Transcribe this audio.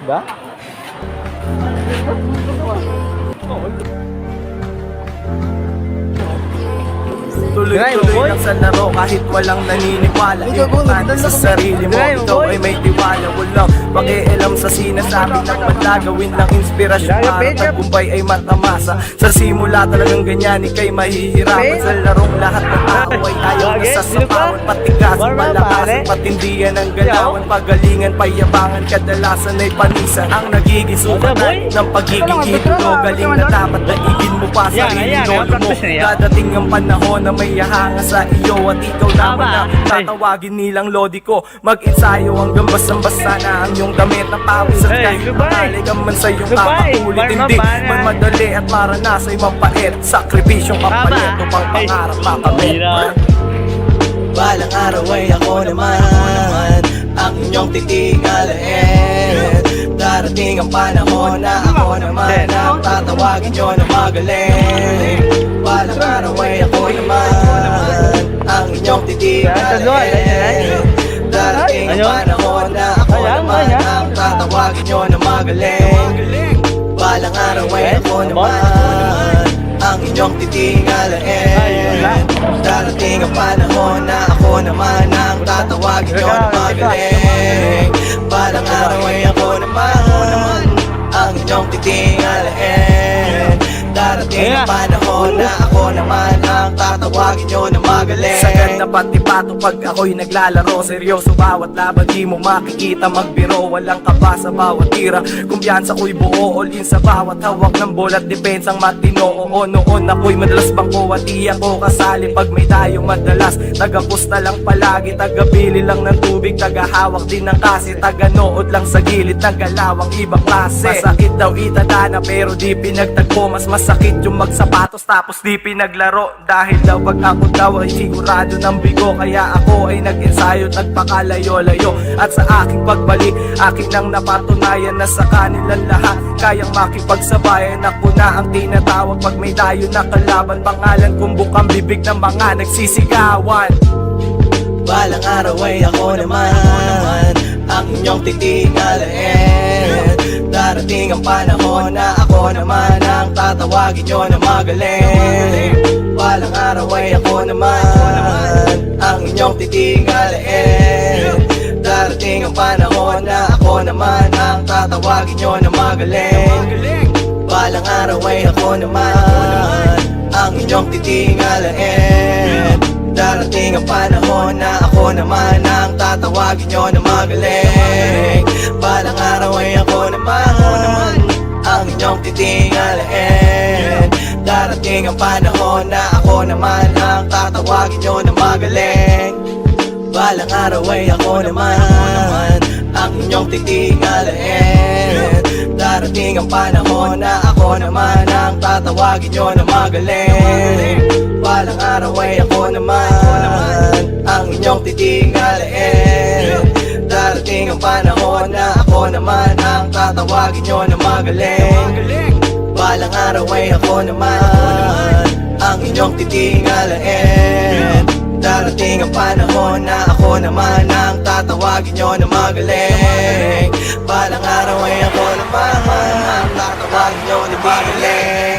Ba? Tuloy-tuloy lang sa laro kahit walang naniniwala. Importante sa sarili mo, ikaw ay may tiwala. Walang pakialam sa sinasabi ng madla. Gawin lang inspirasyon para tagumpay ay matamasa. Sa simula talagang ganyan, ikay mahihirapan. Sa larong lahat ng tao ay ayaw na sasapawan. Patigasan, palakasan, patindihan ang galawan. Pagalingan, payabangan, kadalasan ay panisan. Ang nagiging sukatan ng pagiging idolo. Galing na dapat daigin mo pa sarili lolo mo. Dadating ang panahon na may hahanga sa iyo at ikaw naman na tatawagin nilang lodi ko. Mag-ensayo hanggang basang-basa na ang iyong damit na pawis at kahit mahaligan man sa iyong kapakulit. Hindi man madali at maranasa'y mapait. Sakripisyong kapalit upang pangarap makamit. Balang araw ay ako naman ang inyong titingalain. Darating ang panahon na ako naman ang tatawagin nyo na magaling. Balang araw ay ako naman ang inyong titingalain. Darating ang panahon na ako naman ang tatawagin nyo na magaling. Balang araw ay ako naman ang inyong titingalain. Darating ang panahon na ako naman ang tatawagin nyo na magaling. Balang araw ay ako naman ang inyong titingalain. Darating ang panahon na ako naman ang tatawagin nyo na magaling. Sagad na pati pato pag ako'y naglalaro. Seryoso bawat laban di mo makikita magbiro. Walang kaba sa bawat tira. Kumpiyansa ko'y buo all in sa bawat hawak ng bola at depensang matino. Oo noon ako'y madalas bangko at di ako kasali pag may tayo madalas. Tagapusta lang palagi, tagabili lang ng tubig, tagahawak din ng kasi, taganood lang sa gilid ng galawang ibang klase. Masakit daw itadana pero di pinagtagpo. Mas masakit yung magsapatos tapos di pinaglaro. Dahil daw pag ako daw ay sigurado ng bigo. Kaya ako ay nag-ensayo at nagpakalayo-layo. At sa aking pagbalik, aking nang napatunayan na sa kanilang lahat kayang makipagsabayan. Ako na ang tinatawag pag may dayo na kalaban. Pangalan kong bukang bibig ng mga nagsisigawan. Balang araw ay ako naman ang inyong titingalain. Darating ang panahon na ako naman ang tatawagin nyo na magaling. Balang araw ay ako naman ang inyong titingalain. Darating ang panahon na ako naman ang tatawagin nyo na magaling. Balang araw ay ako naman ang inyong titingalain. Darating ang panahon na ako naman ang tatawagin nyo na magaling. Balang araw ay ako naman ang inyong titingalain. Darating ang panahon na ako naman ang tatawagin nyo na magaling. Balang araw ay ako naman ang inyong titingalain. Darating ang panahon na ako naman ang tatawagin nyo na magaling. Balang araw ay ako naman ang inyong titingalain. Darating ang panahon na ako naman ang tatawagin nyo na magaling. Balang araw ay ako naman ang inyong titingalain. Darating ang panahon na ako naman ang tatawagin nyo na magaling. Balang araw ay ako naman ang tatawagin nyo na magaling.